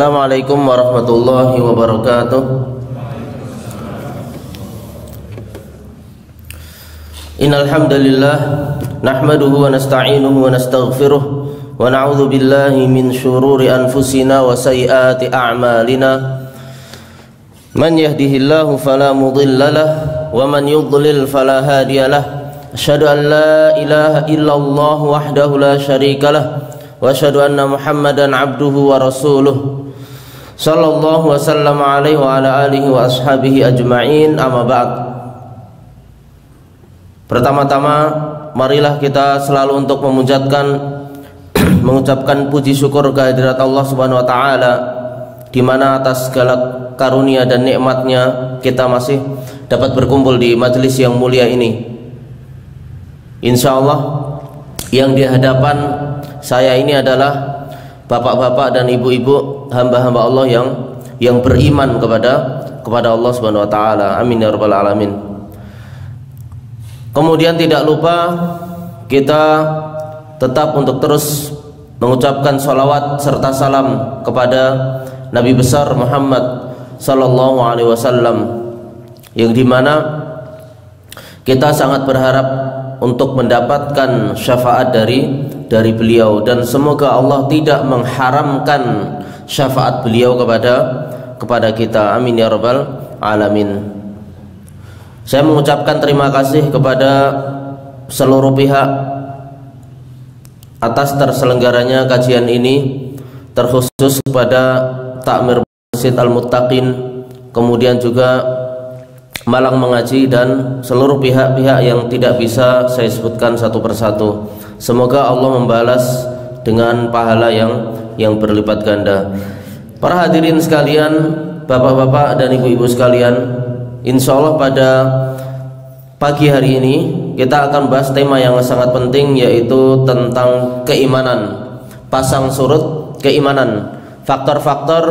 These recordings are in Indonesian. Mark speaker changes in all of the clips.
Speaker 1: Assalamualaikum warahmatullahi wabarakatuh. Innal hamdalillah nahmaduhu wa nasta'inuhu wa nastaghfiruh wa na'udzu billahi min shururi anfusina wa sayyiati a'malina. Man yahdihillahu fala mudilla lahu wa man yudlil fala hadiya lahu. Asyhadu an la ilaha illallah wahdahu la syarika lahu wa asyhadu anna Muhammadan abduhu wa rasuluh. Sallallahu wasallam alaihi wa ala alihi wa ashabihi ajma'in, amma ba'd. Pertama-tama marilah kita selalu untuk mengucapkan puji syukur kehadirat Allah Subhanahu wa taala, di mana atas segala karunia dan nikmatnya kita masih dapat berkumpul di majelis yang mulia ini. Insyaallah yang di hadapan saya ini adalah bapak-bapak dan ibu-ibu hamba-hamba Allah yang beriman kepada Allah Subhanahu wa taala. Amin ya rabbal alamin. Kemudian tidak lupa kita tetap untuk terus mengucapkan salawat serta salam kepada Nabi besar Muhammad sallallahu alaihi wasallam, yang dimana kita sangat berharap untuk mendapatkan syafaat dari beliau, dan semoga Allah tidak mengharamkan syafaat beliau kepada kita. Amin ya rabbal alamin. Saya mengucapkan terima kasih kepada seluruh pihak atas terselenggaranya kajian ini, terkhusus kepada Takmir Masjid Al-Muttaqin, kemudian juga Malang Mengaji, dan seluruh pihak-pihak yang tidak bisa saya sebutkan satu persatu. Semoga Allah membalas dengan pahala yang berlipat ganda. Para hadirin sekalian, bapak-bapak dan ibu-ibu sekalian, insya Allah pada pagi hari ini kita akan bahas tema yang sangat penting, yaitu tentang keimanan. Pasang surut keimanan, faktor-faktor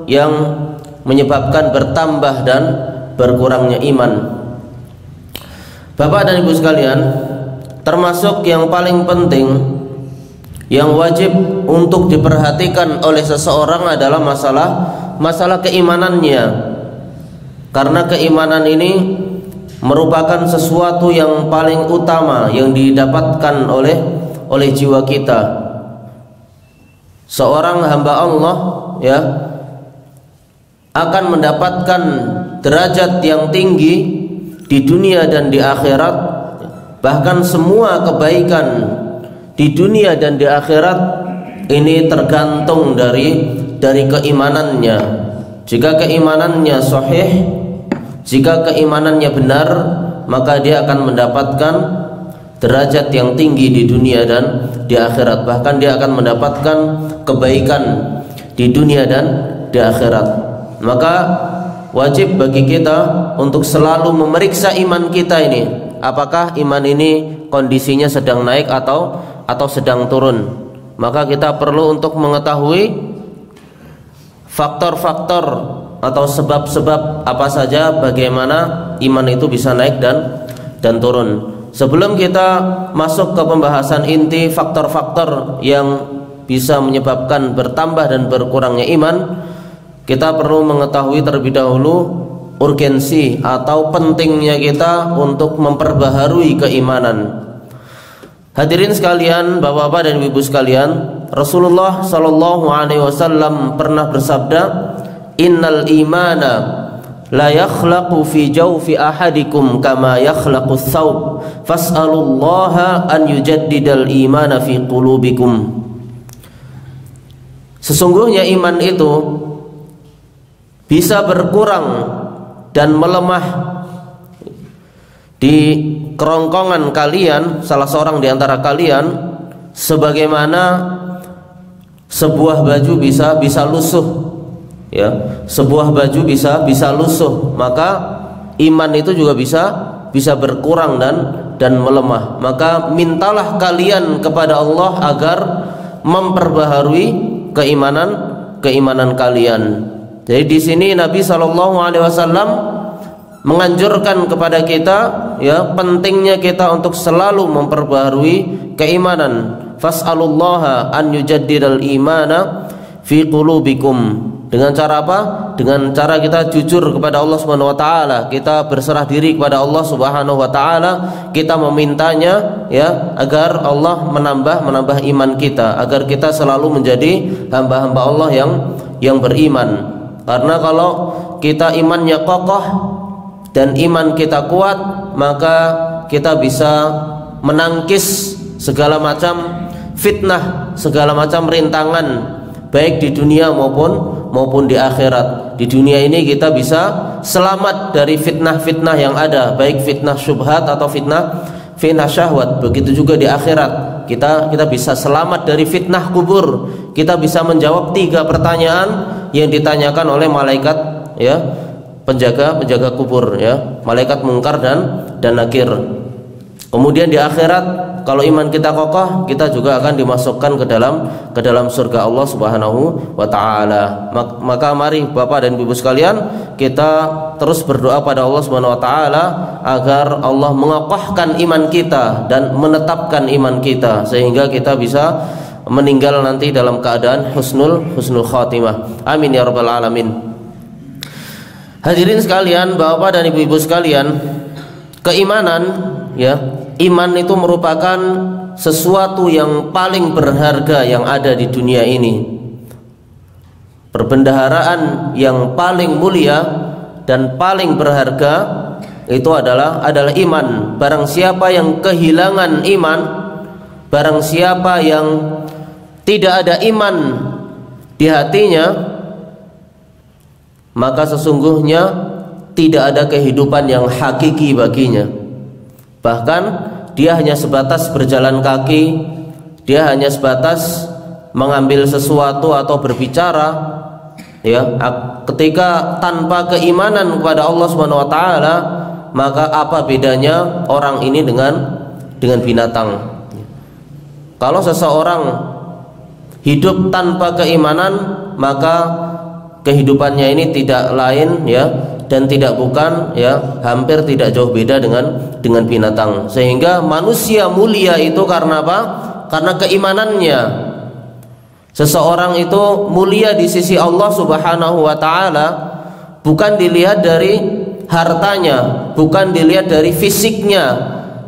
Speaker 1: yang menyebabkan bertambah dan berkurangnya iman. Bapak dan ibu sekalian, termasuk yang paling penting yang wajib untuk diperhatikan oleh seseorang adalah masalah keimanannya. Karena keimanan ini merupakan sesuatu yang paling utama yang didapatkan oleh jiwa kita. Seorang hamba Allah akan mendapatkan derajat yang tinggi di dunia dan di akhirat. Bahkan semua kebaikan di dunia dan di akhirat ini tergantung dari keimanannya. Jika keimanannya sahih, jika keimanannya benar, maka dia akan mendapatkan derajat yang tinggi di dunia dan di akhirat. Bahkan dia akan mendapatkan kebaikan di dunia dan di akhirat. Maka wajib bagi kita untuk selalu memeriksa iman kita ini, apakah iman ini kondisinya sedang naik atau sedang turun. Maka kita perlu untuk mengetahui faktor-faktor atau sebab-sebab apa saja bagaimana iman itu bisa naik dan turun. Sebelum kita masuk ke pembahasan inti faktor-faktor yang bisa menyebabkan bertambah dan berkurangnya iman, kita perlu mengetahui terlebih dahulu urgensi atau pentingnya kita untuk memperbaharui keimanan. Hadirin sekalian, bapak-bapak dan ibu sekalian, Rasulullah sallallahu alaihi wasallam pernah bersabda, "Innal imana la yakhlaqu fi jawfi ahadikum kama yakhlaqu ats-tsawb, fas'alullaha an yujaddidal imana fi qulubikum." Sesungguhnya iman itu bisa berkurang dan melemah di kerongkongan kalian, salah seorang di antara kalian, sebagaimana sebuah baju bisa lusuh, sebuah baju bisa lusuh, maka iman itu juga bisa berkurang dan melemah. Maka mintalah kalian kepada Allah agar memperbaharui keimanan kalian. Jadi di sini Nabi sallallahu alaihi wasallam menganjurkan kepada kita pentingnya kita untuk selalu memperbaharui keimanan. Fas'alullaha an yujaddidal imana fi qulubikum, Dengan cara apa? Dengan cara kita jujur kepada Allah Subhanahu wa taala, kita berserah diri kepada Allah Subhanahu wa taala, kita memintanya ya agar Allah menambah iman kita, agar kita selalu menjadi hamba-hamba Allah yang beriman. Karena kalau kita imannya kokoh dan iman kita kuat, maka kita bisa menangkis segala macam fitnah, segala macam rintangan, baik di dunia maupun di akhirat. Di dunia ini kita bisa selamat dari fitnah-fitnah yang ada, baik fitnah syubhat atau fitnah syahwat. Begitu juga di akhirat kita bisa selamat dari fitnah kubur. Kita bisa menjawab 3 pertanyaan yang ditanyakan oleh malaikat ya, penjaga kubur ya, malaikat mungkar dan nakir. Kemudian di akhirat kalau iman kita kokoh, kita juga akan dimasukkan ke dalam surga Allah Subhanahu wa taala. Maka mari Bapak dan Ibu sekalian, kita terus berdoa pada Allah Subhanahu wa taala agar Allah mengokohkan iman kita dan menetapkan iman kita sehingga kita bisa meninggal nanti dalam keadaan husnul khatimah. Amin ya rabbal alamin. Hadirin sekalian, Bapak dan Ibu sekalian, keimanan ya, iman itu merupakan sesuatu yang paling berharga yang ada di dunia ini. Perbendaharaan yang paling mulia dan paling berharga itu adalah iman. Barang siapa yang kehilangan iman, barang siapa yang tidak ada iman di hatinya, maka sesungguhnya tidak ada kehidupan yang hakiki baginya. Bahkan dia hanya sebatas berjalan kaki, dia hanya sebatas mengambil sesuatu atau berbicara ya, ketika tanpa keimanan kepada Allah Subhanahu wa taala, maka apa bedanya orang ini dengan binatang? Kalau seseorang hidup tanpa keimanan, maka kehidupannya ini tidak lain ya, dan tidak bukan ya, hampir tidak jauh beda dengan binatang. Sehingga manusia mulia itu karena apa? Karena keimanannya. Seseorang itu mulia di sisi Allah Subhanahu wa taala bukan dilihat dari hartanya, bukan dilihat dari fisiknya,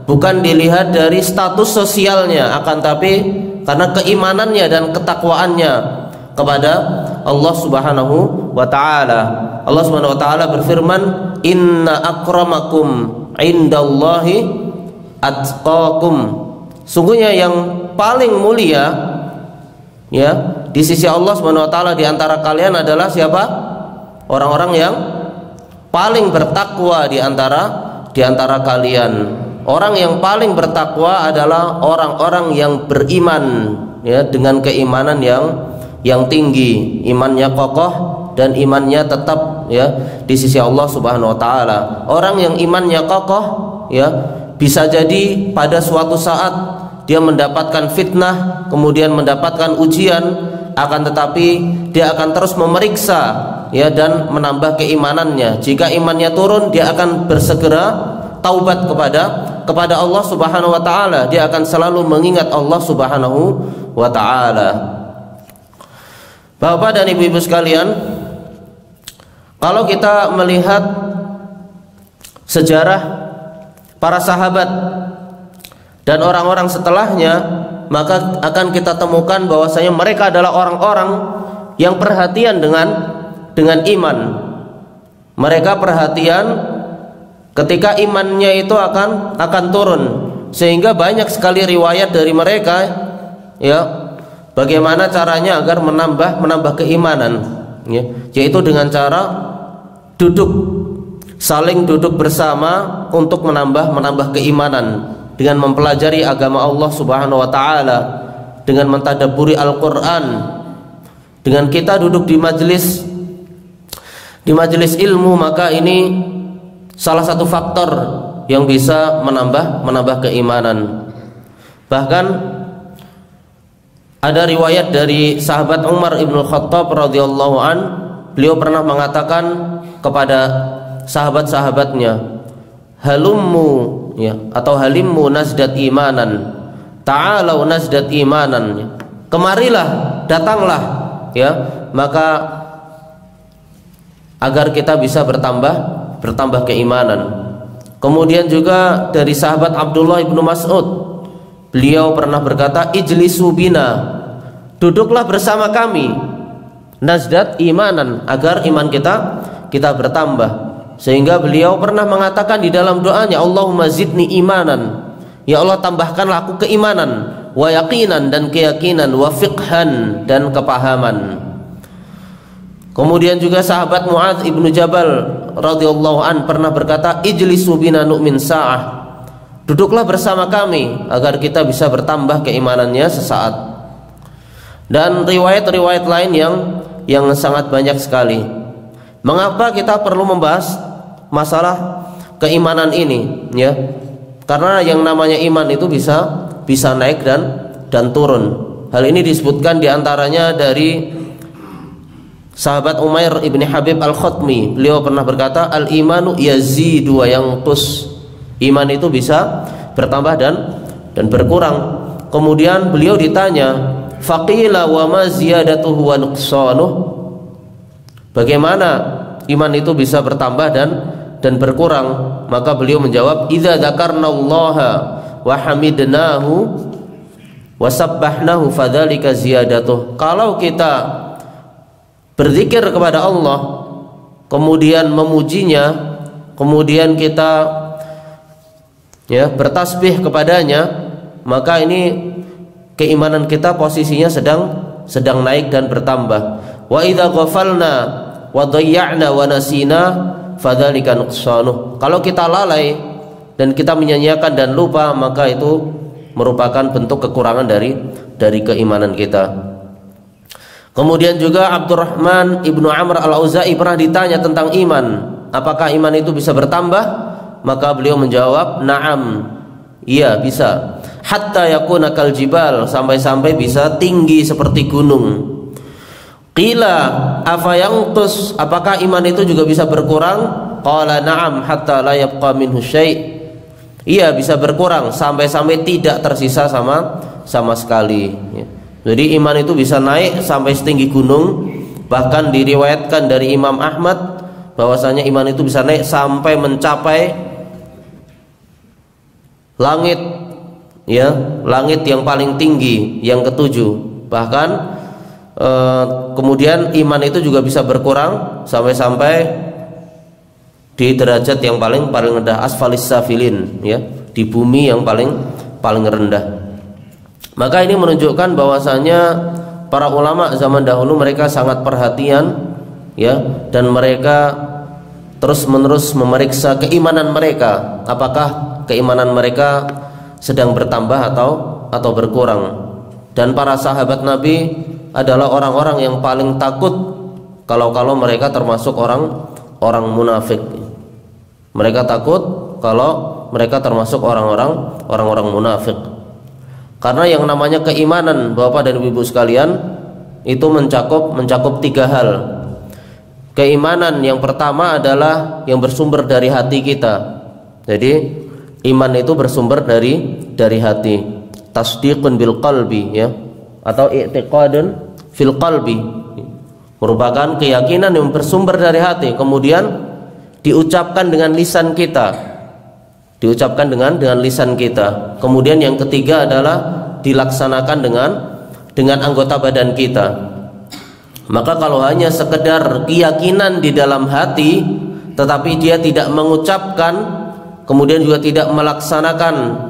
Speaker 1: bukan dilihat dari status sosialnya, akan tapi karena keimanannya dan ketakwaannya kepada Allah Subhanahu wa taala. Allah Subhanahu wa taala berfirman, "Inna akramakum indallahi atqakum." Sungguhnya yang paling mulia ya di sisi Allah Subhanahu wa taala di antara kalian adalah siapa? Orang-orang yang paling bertakwa di antara kalian. Orang yang paling bertakwa adalah orang-orang yang beriman ya, dengan keimanan yang tinggi, imannya kokoh dan imannya tetap ya di sisi Allah Subhanahu wa taala. Orang yang imannya kokoh ya, bisa jadi pada suatu saat dia mendapatkan fitnah, kemudian mendapatkan ujian, akan tetapi dia akan terus memeriksa ya dan menambah keimanannya. Jika imannya turun, dia akan bersegera taubat kepada Allah Subhanahu wa taala. Dia akan selalu mengingat Allah Subhanahu wa taala. Bapak dan Ibu-ibu sekalian, kalau kita melihat sejarah para sahabat dan orang-orang setelahnya, maka akan kita temukan bahwasanya mereka adalah orang-orang yang perhatian dengan iman. Mereka perhatian ketika imannya itu akan turun, sehingga banyak sekali riwayat dari mereka ya, bagaimana caranya agar menambah keimanan ya, yaitu dengan cara saling duduk bersama untuk menambah keimanan dengan mempelajari agama Allah Subhanahu wa taala, dengan mentadabburi Al-Qur'an, dengan kita duduk di majelis ilmu. Maka ini salah satu faktor yang bisa menambah keimanan. Bahkan ada riwayat dari sahabat Umar ibn Khattab radhiyallahu an, beliau pernah mengatakan kepada sahabat-sahabatnya, halummu ya, atau halimmu nazdat imanan, ta'alau nazdat imanan, kemarilah, datanglah ya, maka agar kita bisa bertambah keimanan. Kemudian juga dari sahabat Abdullah ibnu Mas'ud, beliau pernah berkata, ijlisu bina, duduklah bersama kami, nazdat imanan, agar iman kita bertambah. Sehingga beliau pernah mengatakan di dalam doanya, Allahumma zidni imanan, ya Allah tambahkanlah aku keimanan, wa yaqinan dan keyakinan, wa fiqhan dan kepahaman. Kemudian juga sahabat Mu'adz ibnu Jabal radhiyallahu an pernah berkata, ijlisu bina nu'min sa'ah, duduklah bersama kami agar kita bisa bertambah keimanannya sesaat. Dan riwayat-riwayat lain yang sangat banyak sekali. Mengapa kita perlu membahas masalah keimanan ini, ya? Karena yang namanya iman itu bisa naik dan turun. Hal ini disebutkan diantaranya dari sahabat Umair ibni Habib al-Khatmi. Beliau pernah berkata, al-imanu yazidu wa yanqus, iman itu bisa bertambah dan berkurang. Kemudian beliau ditanya, faqila wa ma ziyadatuhu wa nuqsanuh, bagaimana iman itu bisa bertambah dan berkurang? Maka beliau menjawab, idza dzakarnallaha wa hamidnahu wa sabbahnahu fadzalika ziyadatuh. Kalau kita berzikir kepada Allah, kemudian memujinya, kemudian kita bertasbih kepadanya, maka ini keimanan kita posisinya sedang naik dan bertambah. Wa idza ghafalna wa dhayya'na wa nasina fadzalika nuqsanuh. Kalau kita lalai dan kita menyanyiakan dan lupa, maka itu merupakan bentuk kekurangan dari keimanan kita. Kemudian juga Abdurrahman ibnu Amr al-Auza'i pernah ditanya tentang iman, apakah iman itu bisa bertambah? Maka beliau menjawab, na'am, iya bisa. Hatta yakuna kal jibal, sampai-sampai bisa tinggi seperti gunung. Qila afa yanqus, apakah iman itu juga bisa berkurang? Qala na'am hatta la yabqa minhu syai'. Iya, bisa berkurang sampai-sampai tidak tersisa sama sekali, ya. Jadi iman itu bisa naik sampai setinggi gunung. Bahkan diriwayatkan dari Imam Ahmad bahwasanya iman itu bisa naik sampai mencapai langit, ya, langit yang paling tinggi, yang ketujuh. Bahkan kemudian iman itu juga bisa berkurang sampai di derajat yang paling rendah, asfalis safilin, ya, di bumi yang paling rendah. Maka ini menunjukkan bahwasanya para ulama zaman dahulu mereka sangat perhatian, ya, dan mereka terus-menerus memeriksa keimanan mereka, apakah keimanan mereka sedang bertambah atau berkurang. Dan para sahabat Nabi adalah orang-orang yang paling takut kalau mereka termasuk orang munafik. Mereka takut kalau mereka termasuk orang-orang munafik. Karena yang namanya keimanan, Bapak dan Ibu sekalian, itu mencakup tiga hal. Keimanan yang pertama adalah yang bersumber dari hati kita. Jadi iman itu bersumber dari hati. Tasdiqun bil qalbi, ya, atau i'tiqadun fil qalbi, merupakan keyakinan yang bersumber dari hati, kemudian diucapkan dengan lisan kita. Diucapkan dengan lisan kita. Kemudian yang ketiga adalah dilaksanakan dengan anggota badan kita. Maka kalau hanya sekedar keyakinan di dalam hati tetapi dia tidak mengucapkan, kemudian juga tidak melaksanakan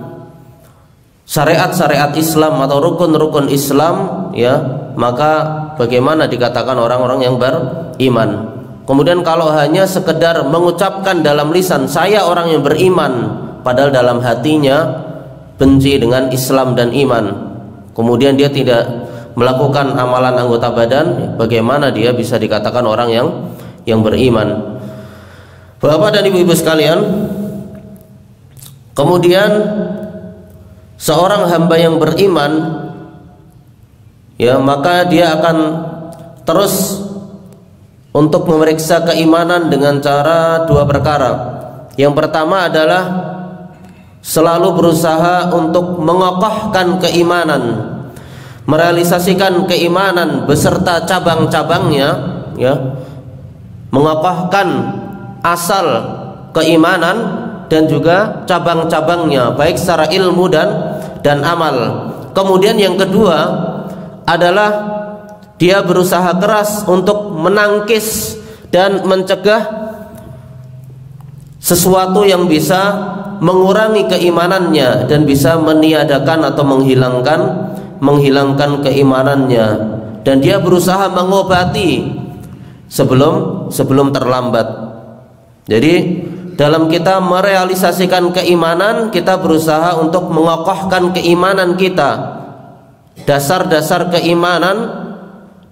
Speaker 1: syariat-syariat Islam atau rukun-rukun Islam, ya, maka bagaimana dikatakan orang-orang yang beriman? Kemudian kalau hanya sekedar mengucapkan dalam lisan, saya orang yang beriman, padahal dalam hatinya benci dengan Islam dan iman, kemudian dia tidak melakukan amalan anggota badan, bagaimana dia bisa dikatakan orang yang beriman? Bapak dan Ibu-ibu sekalian, kemudian seorang hamba yang beriman, ya, maka dia akan terus untuk memeriksa keimanan dengan cara dua perkara. Yang pertama adalah selalu berusaha untuk mengokohkan keimanan, merealisasikan keimanan beserta cabang-cabangnya, ya, mengokohkan asal keimanan dan juga cabang-cabangnya baik secara ilmu dan amal. Kemudian yang kedua adalah dia berusaha keras untuk menangkis dan mencegah sesuatu yang bisa mengurangi keimanannya dan bisa meniadakan atau menghilangkan keimanannya, dan dia berusaha mengobati sebelum terlambat. Jadi dalam kita merealisasikan keimanan, kita berusaha untuk mengokohkan keimanan kita, dasar-dasar keimanan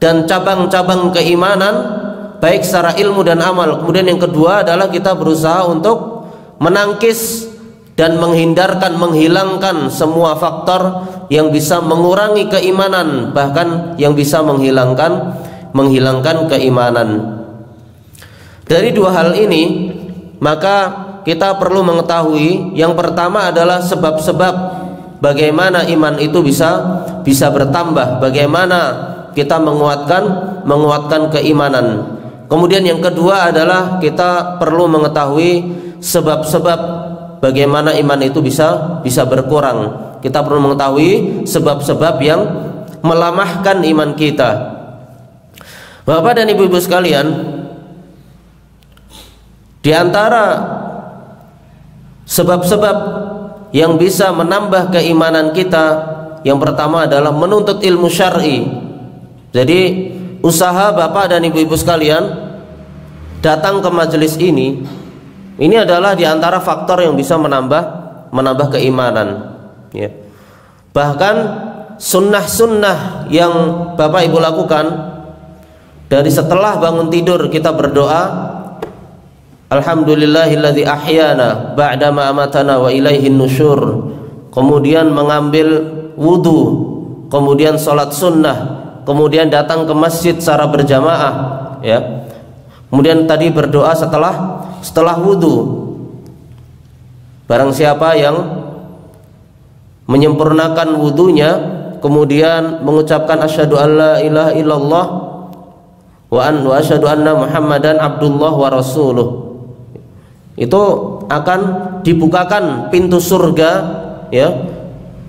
Speaker 1: dan cabang-cabang keimanan baik secara ilmu dan amal. Kemudian yang kedua adalah kita berusaha untuk menangkis dan menghilangkan semua faktor yang bisa mengurangi keimanan, bahkan yang bisa menghilangkan keimanan. Dari dua hal ini maka kita perlu mengetahui yang pertama adalah sebab-sebab bagaimana iman itu bisa bertambah, bagaimana kita menguatkan keimanan. Kemudian yang kedua adalah kita perlu mengetahui sebab-sebab bagaimana iman itu bisa berkurang. Kita perlu mengetahui sebab-sebab yang melemahkan iman kita. Bapak dan ibu-ibu sekalian, di antara sebab-sebab yang bisa menambah keimanan kita, yang pertama adalah menuntut ilmu syar'i. Jadi usaha Bapak dan ibu-ibu sekalian datang ke majelis ini adalah di antara faktor yang bisa menambah keimanan, ya. Bahkan sunnah-sunnah yang Bapak Ibu lakukan, dari setelah bangun tidur kita berdoa, alhamdulillahilladzi ahyana ba'dama amatana wa ilaihin nusyur. Kemudian mengambil wudu, kemudian sholat sunnah, kemudian datang ke masjid secara berjamaah, ya. Kemudian tadi berdoa setelah wudu. Barang siapa yang menyempurnakan wudunya, kemudian mengucapkan asyhadu alla ilaha illallah wa asyhadu anna muhammadan abdullah wa rasuluh, itu akan dibukakan pintu surga, ya,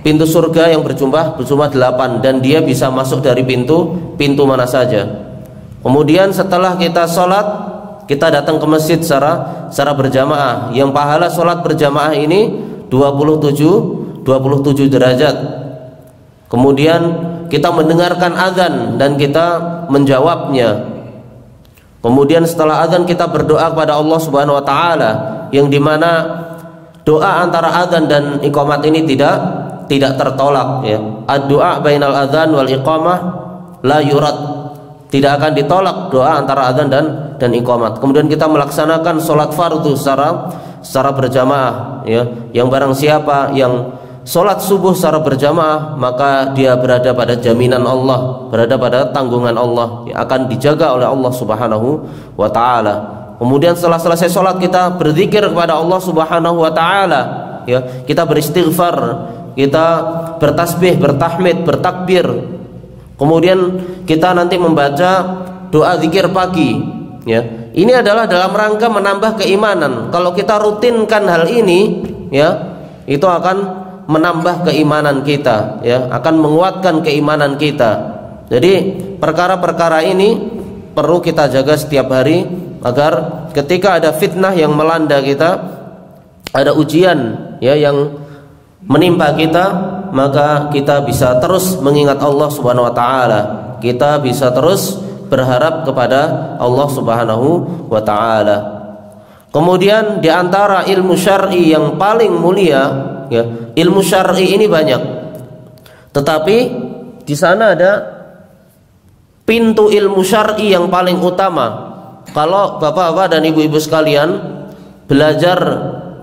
Speaker 1: pintu surga yang berjumlah 8, dan dia bisa masuk dari pintu mana saja. Kemudian setelah kita sholat, kita datang ke masjid secara berjamaah, yang pahala sholat berjamaah ini 27 derajat. Kemudian kita mendengarkan azan dan kita menjawabnya. Kemudian setelah azan kita berdoa kepada Allah Subhanahu wa taala, yang dimana doa antara azan dan iqamat ini tidak tertolak, ya. Ad-du'a bainal azan wal iqamah la yurad. Tidak akan ditolak doa antara azan dan iqamat. Kemudian kita melaksanakan sholat fardu secara berjamaah, ya. Yang barang siapa yang sholat subuh secara berjamaah, maka dia berada pada jaminan Allah, berada pada tanggungan Allah, yang akan dijaga oleh Allah Subhanahu wa ta'ala. Kemudian setelah selesai sholat kita berzikir kepada Allah Subhanahu wa ta'ala, ya. Kita beristighfar, kita bertasbih, bertahmid, bertakbir. Kemudian kita nanti membaca doa zikir pagi, ya. Ini adalah dalam rangka menambah keimanan. Kalau kita rutinkan hal ini, ya, itu akan menambah keimanan kita, ya, akan menguatkan keimanan kita. Jadi perkara-perkara ini perlu kita jaga setiap hari, agar ketika ada fitnah yang melanda kita, ada ujian, ya, yang menimpa kita, maka kita bisa terus mengingat Allah Subhanahu wa taala. Kita bisa terus berharap kepada Allah Subhanahu wa taala. Kemudian di antara ilmu syar'i yang paling mulia, ya, ilmu syar'i ini banyak. Tetapi di sana ada pintu ilmu syar'i yang paling utama. Kalau Bapak-bapak dan ibu-ibu sekalian belajar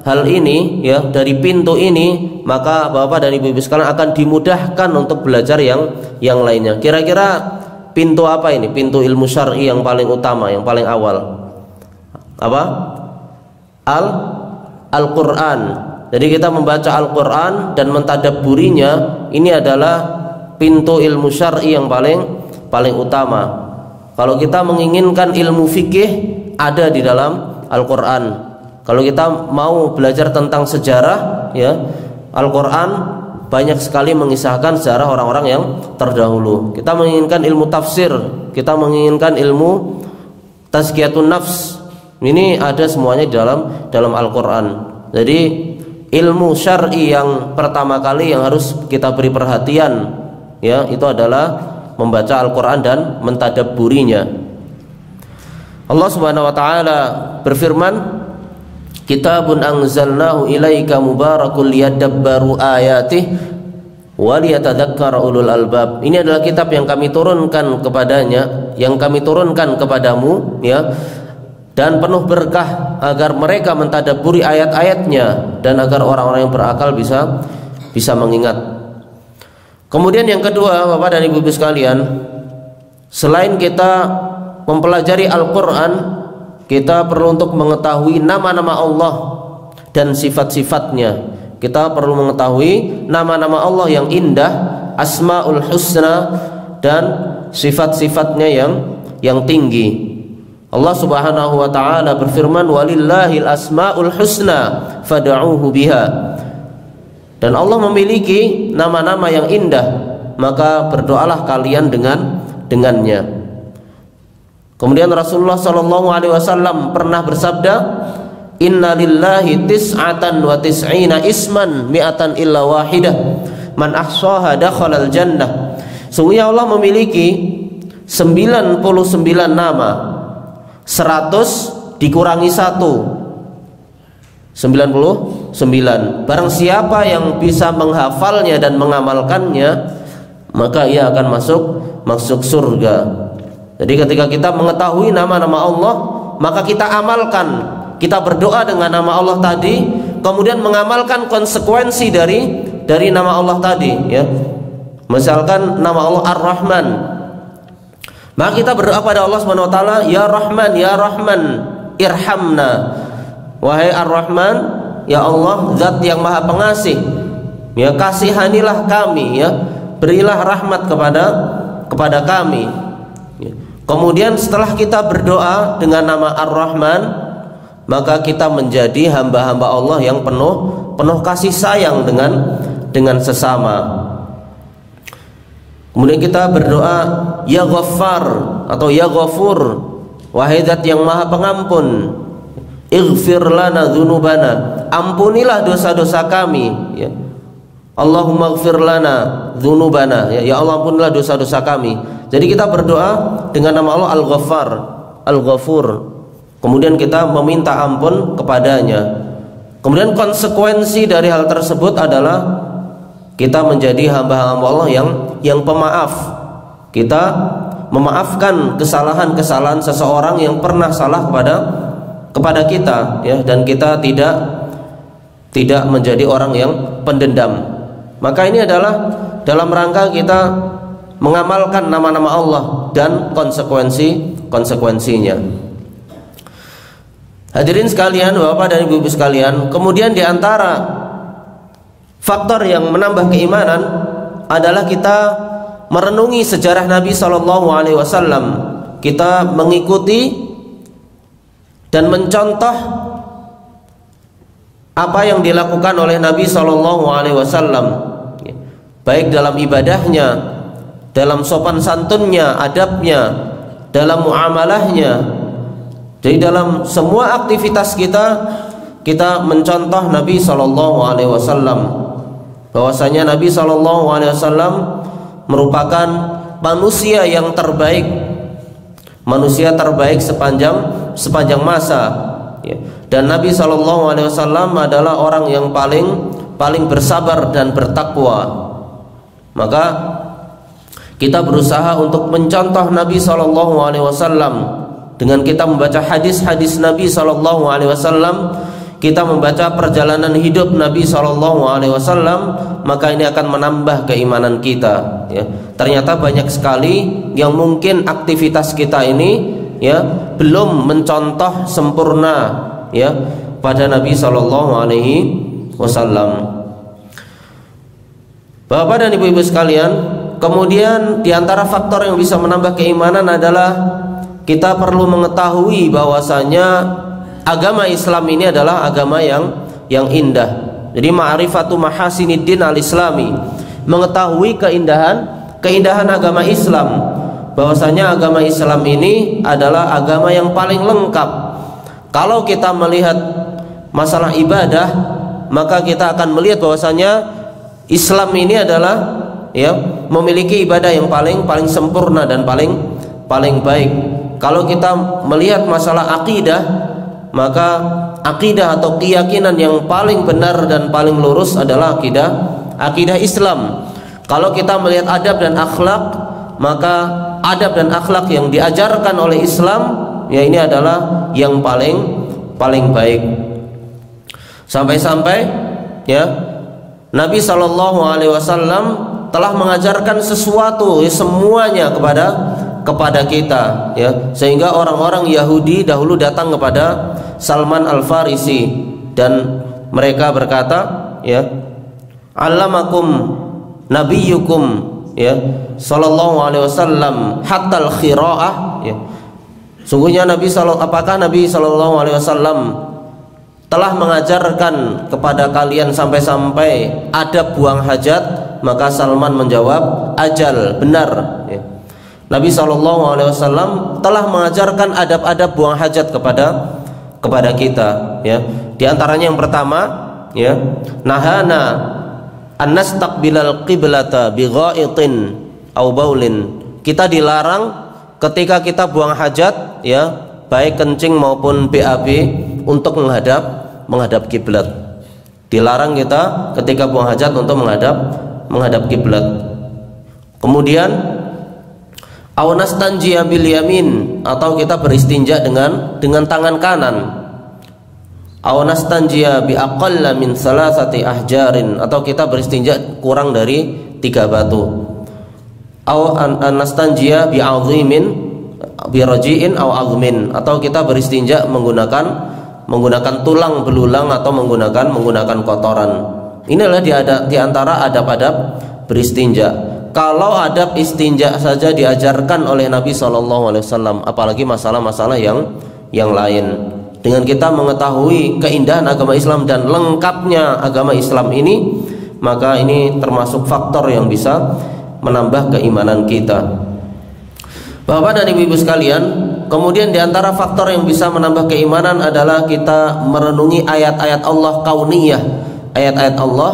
Speaker 1: hal ini, ya, dari pintu ini, maka Bapak dan ibu-ibu sekalian akan dimudahkan untuk belajar yang lainnya. Kira-kira pintu apa ini? Pintu ilmu syar'i yang paling utama, yang paling awal. Apa? Al-Qur'an. Jadi kita membaca Al-Qur'an dan mentadabburinya, ini adalah pintu ilmu syar'i yang paling utama. Kalau kita menginginkan ilmu fikih, ada di dalam Al-Qur'an. Kalau kita mau belajar tentang sejarah, ya, Al-Qur'an banyak sekali mengisahkan sejarah orang-orang yang terdahulu. Kita menginginkan ilmu tafsir, kita menginginkan ilmu tazkiyatun nafs. Ini ada semuanya di dalam Al-Qur'an. Jadi ilmu syar'i yang pertama kali yang harus kita beri perhatian, ya, itu adalah membaca Al-Qur'an dan mentadabburinya. Allah Subhanahu wa taala berfirman, Kitabun anzalnahu ilaika mubarakul liyadabbaru ayatih wa liyatadzakkara ulul albab. Ini adalah kitab yang kami turunkan kepadanya, yang kami turunkan kepadamu, ya, dan penuh berkah agar mereka mentadabburi ayat-ayatnya dan agar orang-orang yang berakal bisa mengingat. Kemudian yang kedua, Bapak dan Ibu sekalian, selain kita mempelajari Al-Qur'an, kita perlu untuk mengetahui nama-nama Allah dan sifat-sifatnya. Kita perlu mengetahui nama-nama Allah yang indah, Asmaul Husna, dan sifat-sifatnya yang tinggi. Allah Subhanahu wa taala berfirman, walillahil asmaul husna fad'uuhu biha. Dan Allah memiliki nama-nama yang indah, maka berdoalah kalian dengannya. Kemudian Rasulullah sallallahu alaihi wasallam pernah bersabda, Inna lillahi tis'atan wa tis'ina isman mi'atan illa wahidah man ahsaha dakhalal jannah. Sungguhnya Allah memiliki 99 nama, 100 dikurangi 1, 99. Barang siapa yang bisa menghafalnya dan mengamalkannya, maka ia akan masuk surga. Jadi ketika kita mengetahui nama-nama Allah, maka kita amalkan, kita berdoa dengan nama Allah tadi, kemudian mengamalkan konsekuensi dari nama Allah tadi, ya. Misalkan nama Allah Ar-Rahman, maka kita berdoa pada Allah Subhanahu wa taala, ya Rahman, ya Rahman, irhamna. Wahai Ar-Rahman, ya Allah, zat yang Maha Pengasih, ya, kasihanilah kami, ya, berilah rahmat kepada kami. Kemudian setelah kita berdoa dengan nama Ar-Rahman, maka kita menjadi hamba-hamba Allah yang penuh kasih sayang dengan sesama. Kemudian kita berdoa, ya Ghaffar atau ya Ghafur, wahai zat yang Maha Pengampun, ighfir lana dzunubana, ampunilah dosa-dosa kami, ya. Allahumma ighfir lana dzunubana, ya Allah, ampunilah dosa-dosa kami. Jadi kita berdoa dengan nama Allah Al-Ghaffar, Al-Ghafur. Kemudian kita meminta ampun kepadanya. Kemudian konsekuensi dari hal tersebut adalah kita menjadi hamba-hamba Allah yang pemaaf. Kita memaafkan kesalahan-kesalahan seseorang yang pernah salah kepada kita, ya, dan kita tidak menjadi orang yang pendendam. Maka ini adalah dalam rangka kita mengamalkan nama-nama Allah dan konsekuensinya. Hadirin sekalian, Bapak dan Ibu sekalian, kemudian di antara faktor yang menambah keimanan adalah kita merenungi sejarah Nabi sallallahu alaihi wasallam. Kita mengikuti dan mencontoh apa yang dilakukan oleh Nabi sallallahu alaihi wasallam, baik dalam ibadahnya, dalam sopan santunnya, adabnya, dalam muamalahnya. Jadi dalam semua aktivitas kita mencontoh Nabi sallallahu alaihi wasallam. Bahwasanya Nabi sallallahu alaihi wasallam merupakan manusia yang terbaik, manusia terbaik sepanjang masa, ya. Dan Nabi sallallahu alaihi wasallam adalah orang yang paling bersabar dan bertakwa. Maka kita berusaha untuk mencontoh Nabi sallallahu alaihi wasallam dengan kita membaca hadis-hadis Nabi sallallahu alaihi wasallam, kita membaca perjalanan hidup Nabi sallallahu alaihi wasallam, maka ini akan menambah keimanan kita, ya. Ternyata banyak sekali yang mungkin aktivitas kita ini, ya, belum mencontoh sempurna, ya, pada Nabi sallallahu alaihi wasallam. Bapak dan Ibu-ibu sekalian, kemudian diantara faktor yang bisa menambah keimanan adalah kita perlu mengetahui bahwasanya agama Islam ini adalah agama yang indah. Jadi ma'rifatu mahasiniddin al-islami, mengetahui keindahan agama Islam, bahwasanya agama Islam ini adalah agama yang paling lengkap. Kalau kita melihat masalah ibadah, maka kita akan melihat bahwasanya Islam ini adalah memiliki ibadah yang paling sempurna dan paling baik. Kalau kita melihat masalah akidah, maka akidah atau keyakinan yang paling benar dan paling lurus adalah akidah Islam. Kalau kita melihat adab dan akhlak, maka adab dan akhlak yang diajarkan oleh Islam ini adalah yang paling baik. Sampai-sampai Nabi SAW telah mengajarkan sesuatu semuanya kepada kita, sehingga orang-orang Yahudi dahulu datang kepada Salman Al-Farisi dan mereka berkata, allamakum nabiyyukum sallallahu alaihi wasallam hatta al-khira'ah. Sungguhnya apakah Nabi sallallahu alaihi wasallam telah mengajarkan kepada kalian sampai-sampai adab buang hajat? Maka Salman menjawab, ajal, benar. Nabi SAW telah mengajarkan adab-adab buang hajat kepada kita. Di antaranya yang pertama, nahana an nastaqbilal qiblata bi ghaitin aw baulin. Kita dilarang ketika kita buang hajat, baik kencing maupun BAB, untuk menghadap kiblat. Dilarang kita ketika buang hajat untuk menghadap kiblat. Kemudian aw nastanjiya bil yamin, atau kita beristinja dengan tangan kanan. Aw nastanjiya bi aqalla min salasati ahjarin, atau kita beristinja kurang dari 3 batu. Aw nastanjiya bi azimin bi raji'in aw azmin, atau kita beristinja menggunakan tulang belulang atau menggunakan kotoran. Inilah di antara adab-adab beristinja. Kalau adab istinja saja diajarkan oleh Nabi SAW, apalagi masalah-masalah yang lain. Dengan kita mengetahui keindahan agama Islam dan lengkapnya agama Islam ini, maka ini termasuk faktor yang bisa menambah keimanan kita. Bapak dan ibu-ibu sekalian, kemudian di antara faktor yang bisa menambah keimanan adalah kita merenungi ayat-ayat Allah kauniyah, ayat-ayat Allah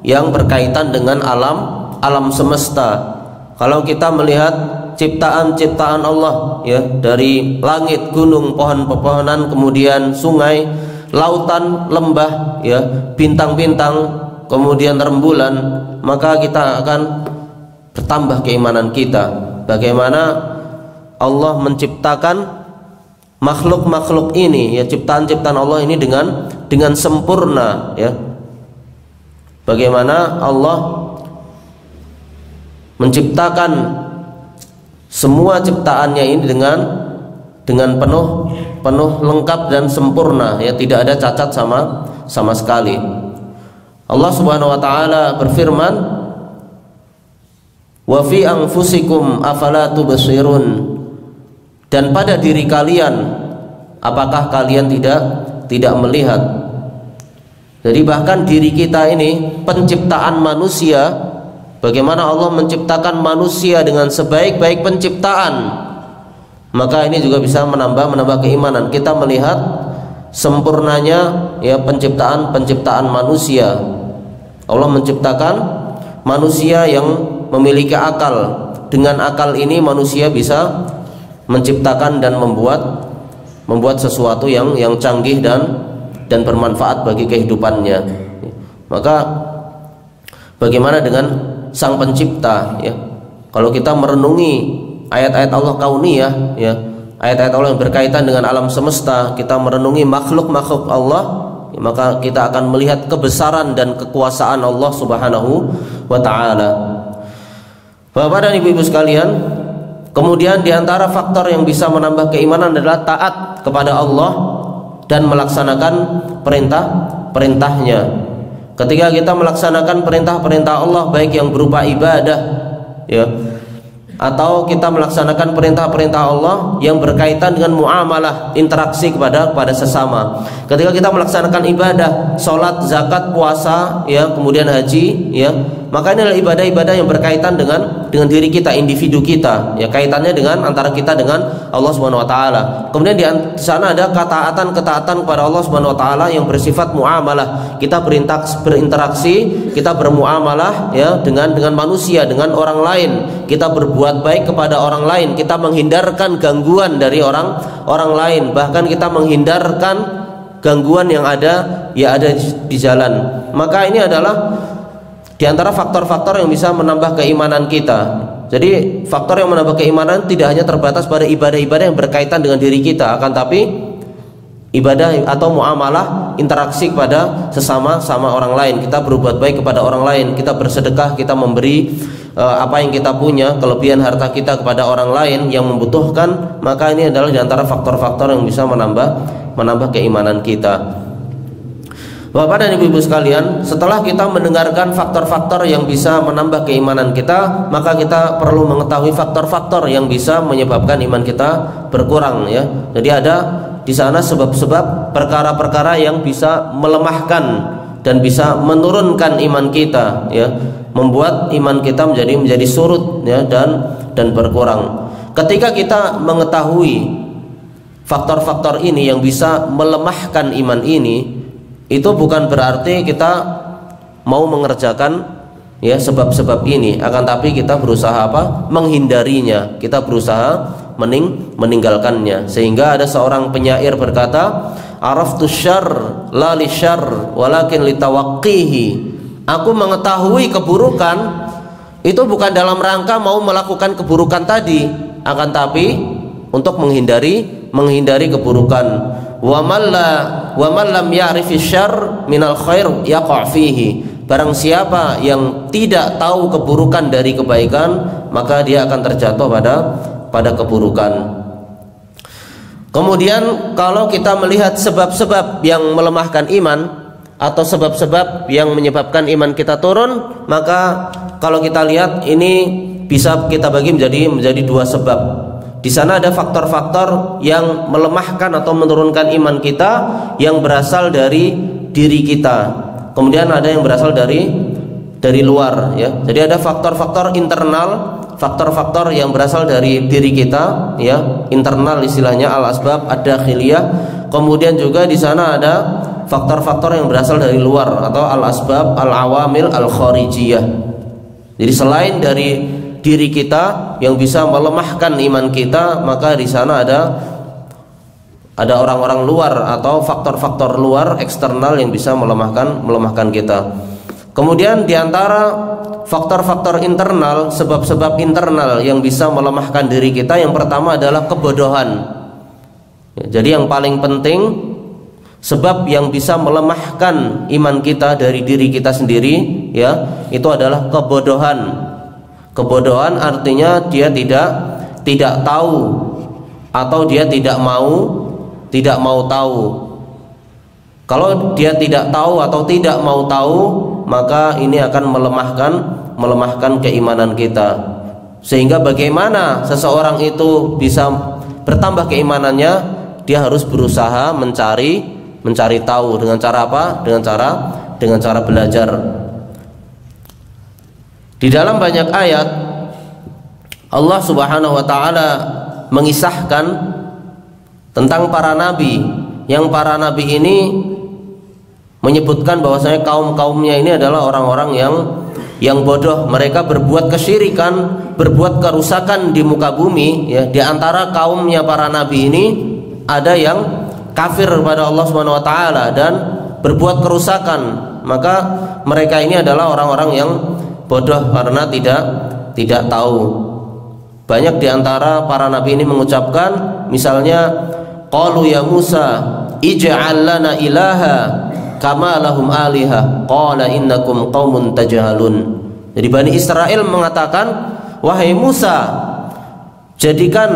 Speaker 1: yang berkaitan dengan alam semesta. Kalau kita melihat ciptaan-ciptaan Allah, dari langit, gunung, pohon-pepohonan, kemudian sungai, lautan, lembah, bintang-bintang, kemudian rembulan, maka kita akan bertambah keimanan kita. Bagaimana Allah menciptakan makhluk-makhluk ini, ciptaan-ciptaan Allah ini dengan sempurna, Bagaimana Allah menciptakan semua ciptaannya ini dengan penuh lengkap dan sempurna, tidak ada cacat sama sekali. Allah Subhanahu wa taala berfirman, wa fi anfusikum afala tubsirun, dan pada diri kalian apakah kalian tidak melihat? Jadi bahkan diri kita ini, penciptaan manusia, bagaimana Allah menciptakan manusia dengan sebaik-baik penciptaan, maka ini juga bisa menambah keimanan. Kita melihat sempurnanya penciptaan manusia. Allah menciptakan manusia yang memiliki akal. Dengan akal ini manusia bisa menciptakan dan membuat sesuatu yang canggih dan bermanfaat bagi kehidupannya. Maka bagaimana dengan Sang Pencipta, Kalau kita merenungi ayat-ayat Allah kauniyah, ayat-ayat Allah yang berkaitan dengan alam semesta, kita merenungi makhluk-makhluk Allah, maka kita akan melihat kebesaran dan kekuasaan Allah Subhanahu wa taala. Bapak dan ibu-ibu sekalian, kemudian di antara faktor yang bisa menambah keimanan adalah taat kepada Allah dan melaksanakan perintah-perintahnya. Ketika kita melaksanakan perintah-perintah Allah, baik yang berupa ibadah, atau kita melaksanakan perintah-perintah Allah yang berkaitan dengan muamalah, interaksi kepada sesama. Ketika kita melaksanakan ibadah, sholat, zakat, puasa, ya, kemudian haji, ya, maka ini adalah ibadah-ibadah yang berkaitan dengan diri kita, individu kita, ya, kaitannya dengan antara kita dengan Allah Subhanahu wa taala. Kemudian di sana ada ketaatan kepada Allah Subhanahu wa taala yang bersifat muamalah. Kita berinteraksi, kita bermuamalah, ya, dengan manusia, dengan orang lain. Kita berbuat baik kepada orang lain, kita menghindarkan gangguan dari orang lain, bahkan kita menghindarkan gangguan yang ada di jalan. Maka ini adalah di antara faktor-faktor yang bisa menambah keimanan kita. Jadi faktor yang menambah keimanan tidak hanya terbatas pada ibadah-ibadah yang berkaitan dengan diri kita, akan tapi ibadah atau muamalah, interaksi kepada sama orang lain. Kita berbuat baik kepada orang lain, kita bersedekah, kita memberi apa yang kita punya, kelebihan harta kita kepada orang lain yang membutuhkan. Maka ini adalah di antara faktor-faktor yang bisa menambah keimanan kita. Bapak dan Ibu sekalian, setelah kita mendengarkan faktor-faktor yang bisa menambah keimanan kita, maka kita perlu mengetahui faktor-faktor yang bisa menyebabkan iman kita berkurang, ya. Jadi ada di sana sebab-sebab perkara-perkara yang bisa melemahkan dan bisa menurunkan iman kita, ya, membuat iman kita menjadi surut, ya, dan berkurang. Ketika kita mengetahui faktor-faktor ini yang bisa melemahkan iman ini, itu bukan berarti kita mau mengerjakan, ya, sebab-sebab ini, akan tapi kita berusaha menghindarinya, kita berusaha meninggalkannya. Sehingga ada seorang penyair berkata, araftu syarr la li syarr walakin litawaqqihi. Aku mengetahui keburukan itu bukan dalam rangka mau melakukan keburukan tadi, akan tapi untuk menghindari keburukan. Wa man lam ya'rifi syarr minal khair yaqa' fihi. Barang siapa yang tidak tahu keburukan dari kebaikan, maka dia akan terjatuh pada keburukan. Kemudian kalau kita melihat sebab-sebab yang melemahkan iman atau sebab-sebab yang menyebabkan iman kita turun, maka kalau kita lihat ini bisa kita bagi menjadi dua sebab. Di sana ada faktor-faktor yang melemahkan atau menurunkan iman kita yang berasal dari diri kita. Kemudian ada yang berasal dari luar, ya. Jadi ada faktor-faktor internal, faktor-faktor yang berasal dari diri kita, ya, internal istilahnya al-asbab ad-dakhiliyah. Kemudian juga di sana ada faktor-faktor yang berasal dari luar atau al-asbab al-awamil al-kharijiyah. Jadi selain dari diri kita yang bisa melemahkan iman kita, maka di sana ada orang-orang luar atau faktor-faktor luar eksternal yang bisa melemahkan kita. Kemudian di antara faktor-faktor internal, sebab-sebab internal yang bisa melemahkan diri kita, yang pertama adalah kebodohan. Jadi yang paling penting, sebab yang bisa melemahkan iman kita dari diri kita sendiri, ya, itu adalah kebodohan. Kebodohan artinya dia tidak tahu atau dia tidak mau tahu. Kalau dia tidak tahu atau tidak mau tahu, maka ini akan melemahkan keimanan kita. Sehingga bagaimana seseorang itu bisa bertambah keimanannya, dia harus berusaha mencari tahu. Dengan cara apa? Dengan cara belajar. Di dalam banyak ayat Allah Subhanahu wa taala mengisahkan tentang para nabi, yang para nabi ini menyebutkan bahwasanya kaum-kaumnya ini adalah orang-orang yang bodoh. Mereka berbuat kesyirikan, berbuat kerusakan di muka bumi, ya. Di antara kaumnya para nabi ini ada yang kafir kepada Allah Subhanahu wa taala dan berbuat kerusakan. Maka mereka ini adalah orang-orang yang bodoh karena tidak tahu. Banyak di antara para nabi ini mengucapkan, misalnya, qalu ya Musa ij'al lana ilaha kama lahum aliha qala innakum qaumun tajhalun. Jadi Bani Israel mengatakan, wahai Musa, jadikan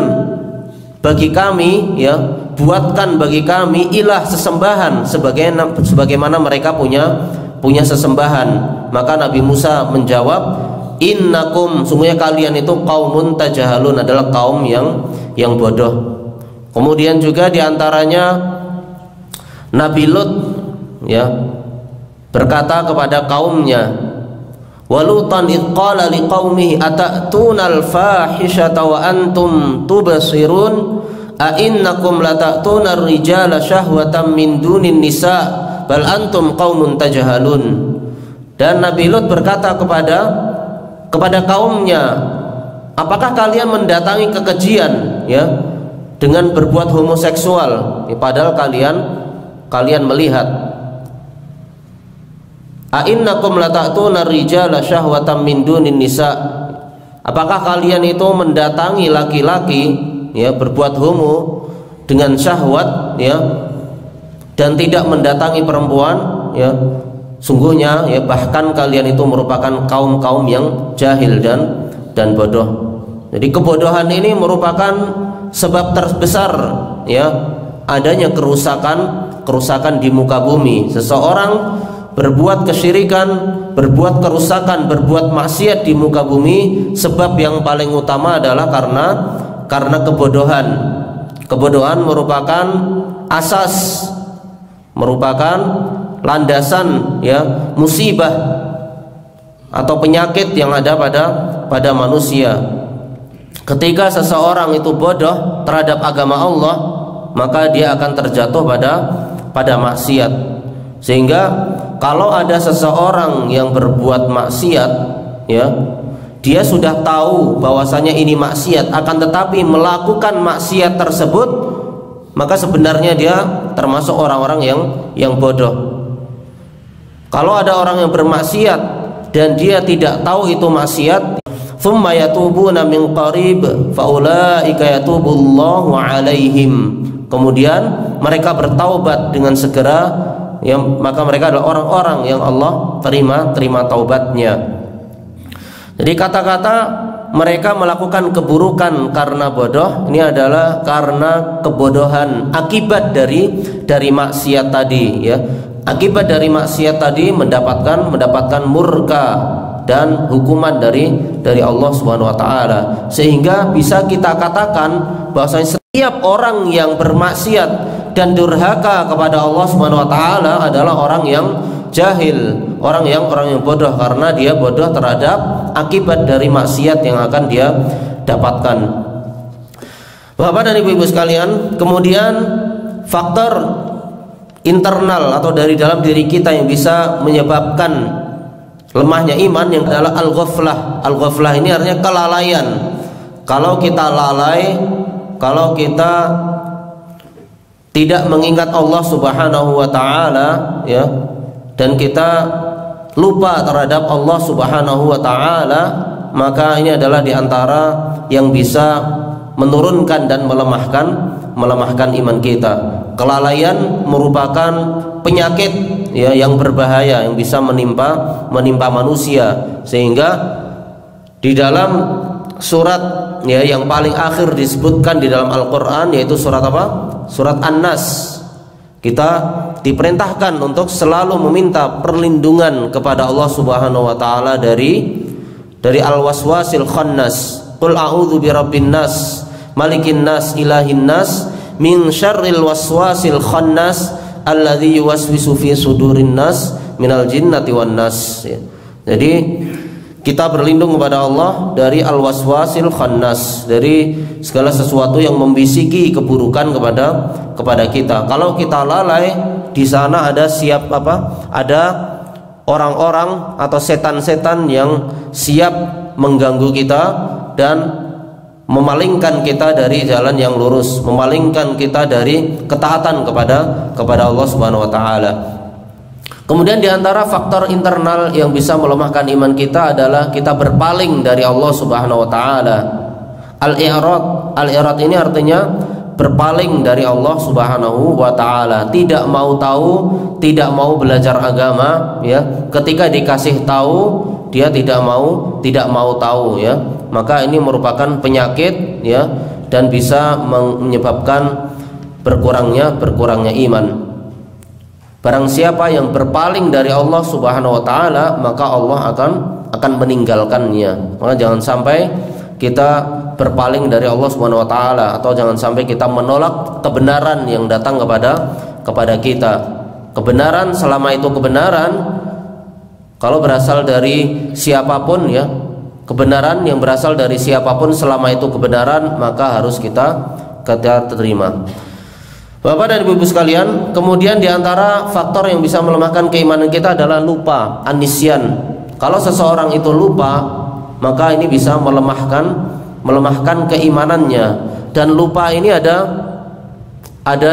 Speaker 1: bagi kami, ya, buatkan bagi kami ilah sesembahan sebagaimana mereka punya sesembahan. Maka Nabi Musa menjawab, innakum, sungguhnya kalian itu qaumun tajahalun, adalah kaum yang bodoh. Kemudian juga diantaranya Nabi Lut ya berkata kepada kaumnya, walutan id qala liqaumihi atatuna al-fahishata wa antum tubsirun a innakum lata'tuna ar-rijala syahwatan min dunin nisa bal antum qaumun tajahalun. Dan Nabi Lut berkata kepada kaumnya, apakah kalian mendatangi kekejian ya dengan berbuat homoseksual ya, padahal kalian melihat. A innakum lata'tuna ar-rijala syahwatan min dunin nisa, apakah kalian itu mendatangi laki-laki ya berbuat homo dengan syahwat ya dan tidak mendatangi perempuan ya, sungguhnya ya bahkan kalian itu merupakan kaum-kaum yang jahil dan bodoh. Jadi kebodohan ini merupakan sebab terbesar ya adanya kerusakan di muka bumi. Seseorang berbuat kesyirikan, berbuat kerusakan, berbuat maksiat di muka bumi, sebab yang paling utama adalah karena kebodohan. Kebodohan merupakan asas, merupakan landasan ya musibah atau penyakit yang ada pada manusia. Ketika seseorang itu bodoh terhadap agama Allah, maka dia akan terjatuh pada maksiat. Sehingga kalau ada seseorang yang berbuat maksiat ya, dia sudah tahu bahwasanya ini maksiat, akan tetapi melakukan maksiat tersebut, maka sebenarnya dia termasuk orang-orang yang bodoh. Kalau ada orang yang bermaksiat dan dia tidak tahu itu maksiat, thumma yatubuna min qarib faulaika yatubullahu alaihim, kemudian mereka bertaubat dengan segera ya, maka mereka adalah orang-orang yang Allah terima taubatnya. Jadi kata-kata mereka melakukan keburukan karena bodoh, ini adalah karena kebodohan, akibat dari maksiat tadi ya. Akibat dari maksiat tadi mendapatkan murka dan hukuman dari Allah Subhanahu wa taala. Sehingga bisa kita katakan bahwasanya setiap orang yang bermaksiat dan durhaka kepada Allah Subhanahu wa taala adalah orang yang jahil, orang yang bodoh, karena dia bodoh terhadap akibat dari maksiat yang akan dia dapatkan. Bapak dan Ibu-ibu sekalian, kemudian faktor internal atau dari dalam diri kita yang bisa menyebabkan lemahnya iman yang adalah al-ghaflah. Al-ghaflah ini artinya kelalaian. Kalau kita lalai, kalau kita tidak mengingat Allah Subhanahu wa taala ya, dan kita lupa terhadap Allah Subhanahu wa taala, maka ini adalah diantara yang bisa menurunkan dan melemahkan iman kita. Kelalaian merupakan penyakit ya yang berbahaya yang bisa menimpa manusia, sehingga di dalam surat ya yang paling akhir disebutkan di dalam Al-Qur'an, yaitu surat apa? Surat An-Nas. Kita diperintahkan untuk selalu meminta perlindungan kepada Allah Subhanahu wa taala dari al-waswasil khannas. Qul a'udzu birabbin nas, malikin nas, ilahin nas, min syarril waswasil khannas alladzi yuwaswisu fi sudurin nas minal jinnati wan nas. Jadi kita berlindung kepada Allah dari al-waswasil khannas, dari segala sesuatu yang membisiki keburukan kepada kita. Kalau kita lalai, di sana ada ada orang-orang atau setan-setan yang siap mengganggu kita dan memalingkan kita dari jalan yang lurus, memalingkan kita dari ketaatan kepada Allah Subhanahu wa taala. Kemudian diantara faktor internal yang bisa melemahkan iman kita adalah kita berpaling dari Allah Subhanahu wa taala. Al-i'rad ini artinya berpaling dari Allah Subhanahu wa taala, tidak mau tahu, tidak mau belajar agama ya. Ketika dikasih tahu dia tidak mau tahu ya. Maka ini merupakan penyakit ya, dan bisa menyebabkan berkurangnya iman. Barang siapa yang berpaling dari Allah Subhanahu wa taala, maka Allah akan meninggalkannya. Maka jangan sampai kita berpaling dari Allah Subhanahu wa taala, atau jangan sampai kita menolak kebenaran yang datang kepada kita. Kebenaran selama itu kebenaran, kalau berasal dari siapapun ya, kebenaran yang berasal dari siapapun selama itu kebenaran, maka harus kita terima. Bapak dan Ibu sekalian, kemudian diantara faktor yang bisa melemahkan keimanan kita adalah lupa, anisyan. Kalau seseorang itu lupa, maka ini bisa melemahkan keimanannya. Dan lupa ini ada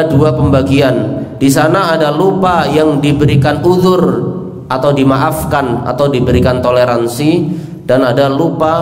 Speaker 1: dua pembagian. Di sana ada lupa yang diberikan uzur atau dimaafkan atau diberikan toleransi, dan ada lupa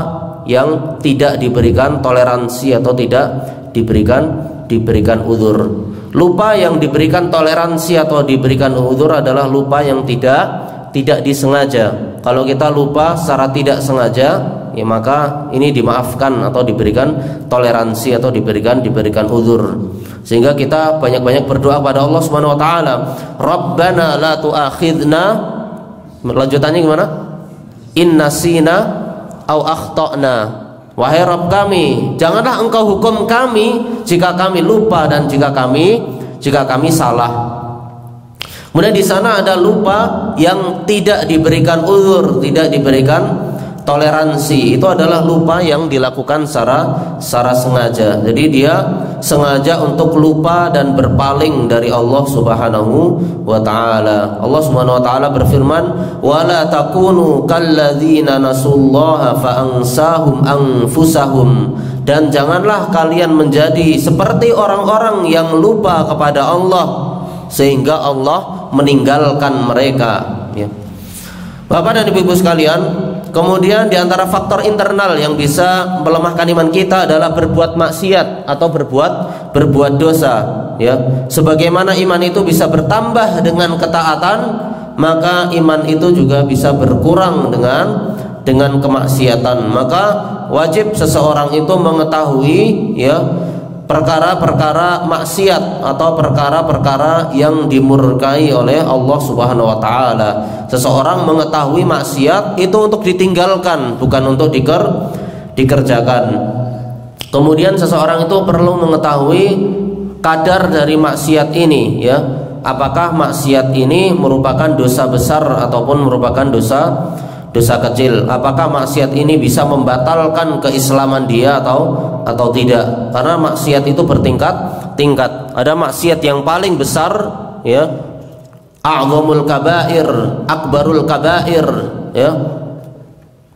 Speaker 1: yang tidak diberikan toleransi atau tidak diberikan uzur. Lupa yang diberikan toleransi atau diberikan uzur adalah lupa yang tidak disengaja. Kalau kita lupa secara tidak sengaja, ya maka ini dimaafkan atau diberikan toleransi atau diberikan uzur. Sehingga kita banyak-banyak berdoa pada Allah Subhanahu wa taala, Rabbana la tu'akhidna, lanjutannya gimana? In nasina au akhtana. Wahai Rabb kami, janganlah engkau hukum kami jika kami lupa dan jika kami salah. Kemudian di sana ada lupa yang tidak diberikan uzur, tidak diberikan toleransi. Itu adalah lupa yang dilakukan secara sengaja. Jadi dia sengaja untuk lupa dan berpaling dari Allah Subhanahu wa taala. Allah Subhanahu wa taala berfirman, "Wala takunu kalladzina nasullaha faansahum anfusahum." Dan janganlah kalian menjadi seperti orang-orang yang lupa kepada Allah sehingga Allah meninggalkan mereka, ya. Bapak dan Ibu sekalian, kemudian diantara faktor internal yang bisa melemahkan iman kita adalah berbuat maksiat atau berbuat dosa, ya. Sebagaimana iman itu bisa bertambah dengan ketaatan, maka iman itu juga bisa berkurang dengan kemaksiatan. Maka wajib seseorang itu mengetahui, ya, perkara-perkara maksiat atau perkara-perkara yang dimurkai oleh Allah Subhanahu wa taala. Seseorang mengetahui maksiat itu untuk ditinggalkan, bukan untuk dikerjakan. Kemudian seseorang itu perlu mengetahui kadar dari maksiat ini, ya. Apakah maksiat ini merupakan dosa besar ataupun merupakan dosa kecil? Apakah maksiat ini bisa membatalkan keislaman dia atau tidak? Karena maksiat itu bertingkat-tingkat. Ada maksiat yang paling besar, ya, a'zamul kabair, akbarul kabair, ya,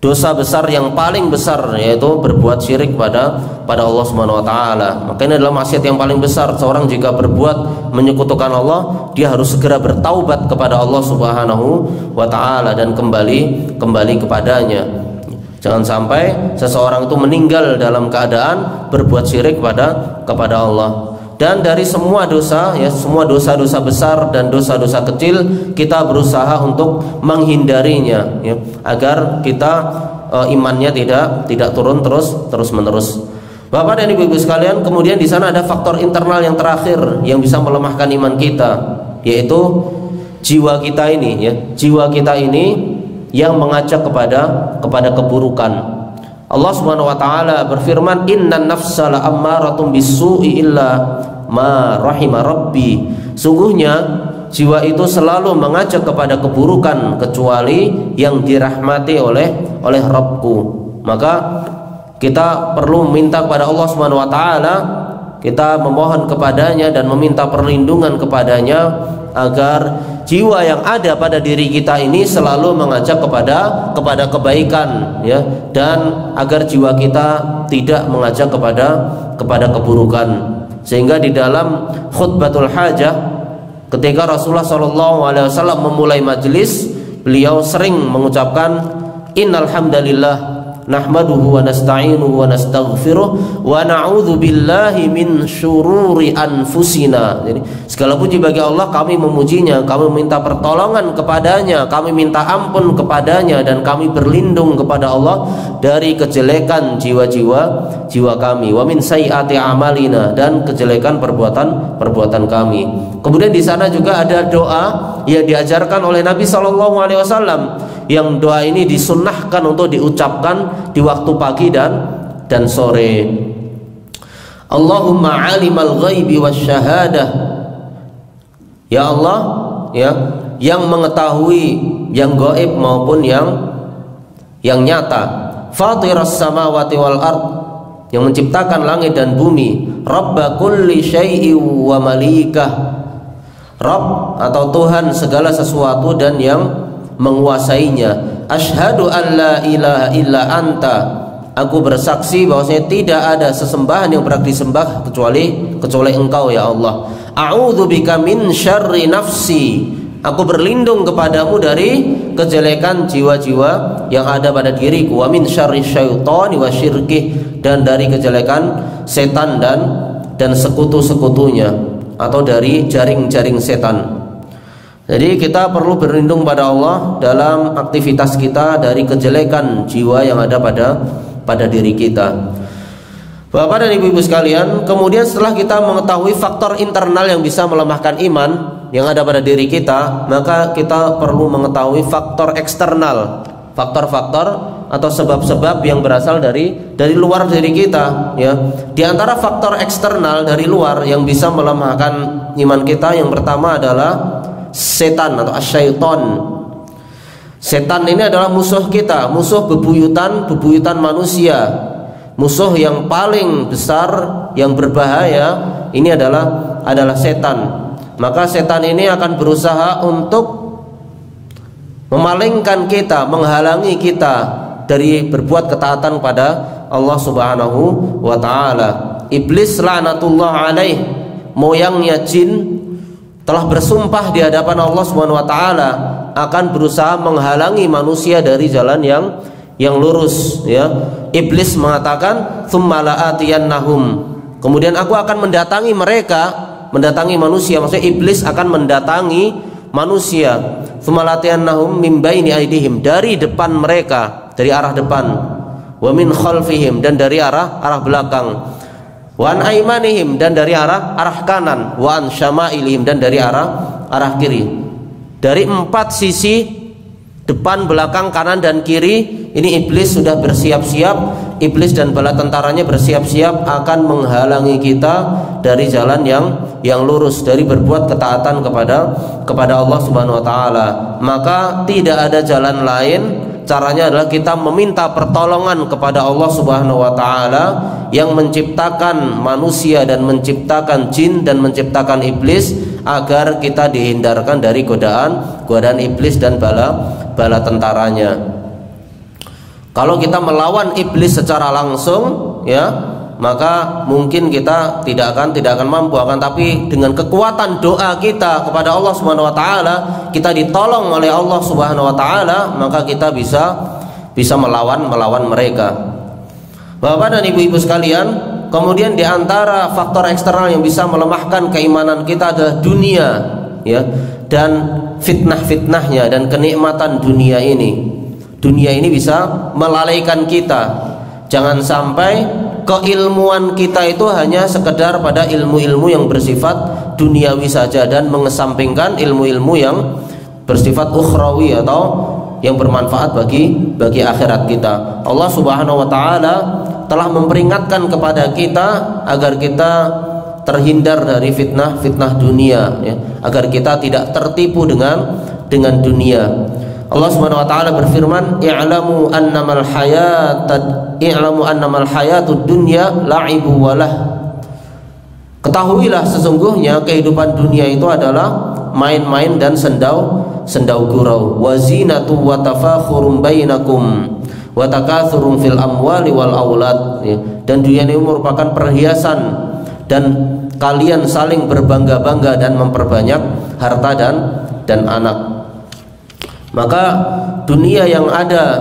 Speaker 1: dosa besar yang paling besar, yaitu berbuat syirik pada Allah Subhanahu wa taala. Maka ini adalah maksiat yang paling besar. Seorang jika berbuat menyekutukan Allah, dia harus segera bertaubat kepada Allah Subhanahu wa taala dan kembali kepadanya. Jangan sampai seseorang itu meninggal dalam keadaan berbuat syirik kepada Allah. Dan dari semua dosa, ya, semua dosa-dosa besar dan dosa-dosa kecil, kita berusaha untuk menghindarinya, ya, agar kita imannya tidak turun terus menerus. Bapak dan Ibu sekalian, kemudian di sana ada faktor internal yang terakhir yang bisa melemahkan iman kita, yaitu jiwa kita ini, ya, jiwa kita ini yang mengajak kepada keburukan. Allah Subhanahu wa taala berfirman, "Innan nafsa la'ammaratun bis-su'i illa ma rahima rabbi." Sungguhnya jiwa itu selalu mengajak kepada keburukan kecuali yang dirahmati oleh Rabbku. Maka kita perlu meminta kepada Allah Subhanahu wa taala, kita memohon kepadanya dan meminta perlindungan kepadanya agar jiwa yang ada pada diri kita ini selalu mengajak kepada kebaikan, ya, dan agar jiwa kita tidak mengajak kepada keburukan. Sehingga di dalam khutbatul hajah, ketika Rasulullah SAW memulai majelis, beliau sering mengucapkan, "Innal hamdalillah nahmaduhu wa nasta'inuhu wa nastaghfiruh wa na'udzu billahi min syururi anfusina." Jadi segala puji bagi Allah, kami memujinya, kami minta pertolongan kepadanya, kami minta ampun kepadanya, dan kami berlindung kepada Allah dari kejelekan jiwa kami, wa min sayyiati amalina, dan kejelekan perbuatan kami. Kemudian di sana juga ada doa yang diajarkan oleh Nabi SAW, yang doa ini disunnahkan untuk diucapkan di waktu pagi dan sore. Allahumma alimal ghaibi wasyahadah, ya Allah, ya, yang mengetahui yang gaib maupun yang nyata. Fatiras samawati wal ard, yang menciptakan langit dan bumi. Rabba kulli syai'in wa malikah, Rabb atau Tuhan segala sesuatu dan yang menguasainya. Asyhadu an la ilaha illa anta, aku bersaksi bahwasanya tidak ada sesembahan yang berhak disembah kecuali Engkau ya Allah. A'udzubika min syarri nafsi, aku berlindung kepadamu dari kejelekan jiwa-jiwa yang ada pada diriku. Wa min syarri syaitani wa syirkih, dan dari kejelekan setan dan sekutu-sekutunya, atau dari jaring-jaring setan. Jadi kita perlu berlindung pada Allah dalam aktivitas kita dari kejelekan jiwa yang ada pada diri kita. Bapak dan ibu-ibu sekalian, kemudian setelah kita mengetahui faktor internal yang bisa melemahkan iman yang ada pada diri kita, maka kita perlu mengetahui faktor eksternal, faktor-faktor atau sebab-sebab yang berasal dari luar diri kita, ya. Di antara faktor eksternal dari luar yang bisa melemahkan iman kita, yang pertama adalah setan atau asyaiton. Setan ini adalah musuh kita, musuh bebuyutan manusia, musuh yang paling besar, yang berbahaya. Ini adalah setan. Maka setan ini akan berusaha untuk memalingkan kita, menghalangi kita dari berbuat ketaatan pada Allah Subhanahu wa ta'ala. Iblis laknatullah alaih, moyangnya jin, telah bersumpah di hadapan Allah Subhanahu wa ta'ala akan berusaha menghalangi manusia dari jalan yang lurus, ya. Iblis mengatakan, "Tsumma la'atiyannahum", kemudian aku akan mendatangi mereka, mendatangi manusia, maksudnya iblis akan mendatangi manusia. "Tsumma la'atiyannahum min baini aydihim", dari depan mereka, dari arah depan, "wa min khalfihim", dan dari arah belakang, "wa an aymanihim", dan dari arah kanan, "wa an syama'ilihim", dan dari arah kiri. Dari 4 sisi, depan, belakang, kanan dan kiri, ini iblis sudah bersiap-siap, iblis dan bala tentaranya bersiap-siap akan menghalangi kita dari jalan yang lurus, dari berbuat ketaatan kepada Allah Subhanahu wa ta'ala. Maka tidak ada jalan lain, caranya adalah kita meminta pertolongan kepada Allah Subhanahu wa ta'ala yang menciptakan manusia dan menciptakan jin dan menciptakan iblis, agar kita dihindarkan dari godaan iblis dan bala tentaranya. Kalau kita melawan iblis secara langsung, ya, maka mungkin kita tidak akan mampu, akan tapi dengan kekuatan doa kita kepada Allah Subhanahu wa ta'ala, kita ditolong oleh Allah Subhanahu wa ta'ala, maka kita bisa melawan mereka. Bapak dan ibu-ibu sekalian, kemudian di antara faktor eksternal yang bisa melemahkan keimanan kita adalah dunia, ya, dan fitnah-fitnahnya dan kenikmatan dunia ini. Dunia ini bisa melalaikan kita. Jangan sampai keilmuan kita itu hanya sekedar pada ilmu-ilmu yang bersifat duniawi saja dan mengesampingkan ilmu-ilmu yang bersifat ukhrawi atau yang bermanfaat bagi akhirat kita. Allah Subhanahu wa ta'ala telah memperingatkan kepada kita agar kita terhindar dari fitnah dunia, ya, agar kita tidak tertipu dengan dunia. Allah Subhanahu wa ta'ala berfirman, "I'lamu annamal hayatud dunya la'ibu walah." Ketahuilah sesungguhnya kehidupan dunia itu adalah main-main dan sendau gurau. Wa zinatu wa tafakhurum bainakum wa takatsurun fil amwali wal aulad. Dan dunia ini merupakan perhiasan dan kalian saling berbangga-bangga dan memperbanyak harta dan anak. Maka dunia yang ada,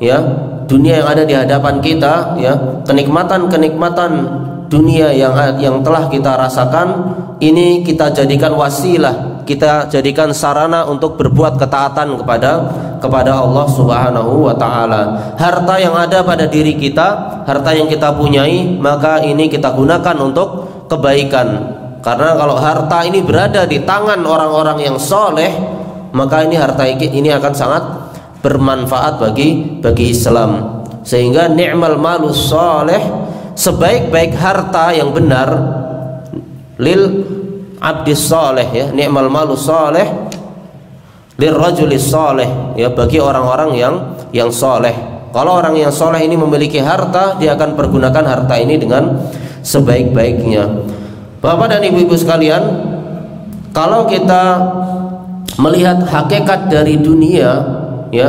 Speaker 1: ya, dunia yang ada di hadapan kita, ya, kenikmatan dunia yang telah kita rasakan ini kita jadikan wasilah, kita jadikan sarana untuk berbuat ketaatan kepada Allah Subhanahu wa ta'ala. Harta yang ada pada diri kita, harta yang kita punyai, maka ini kita gunakan untuk kebaikan. Karena kalau harta ini berada di tangan orang-orang yang soleh, maka ini harta ini akan sangat bermanfaat bagi Islam. Sehingga ni'mal malus shalih, sebaik-baik harta yang benar, lil abdis shalih ya, ni'mal malus shalih lil rajulis shalih ya, bagi orang-orang yang saleh. Kalau orang yang saleh ini memiliki harta, dia akan pergunakan harta ini dengan sebaik-baiknya. Bapak dan ibu-ibu sekalian, kalau kita melihat hakikat dari dunia ya,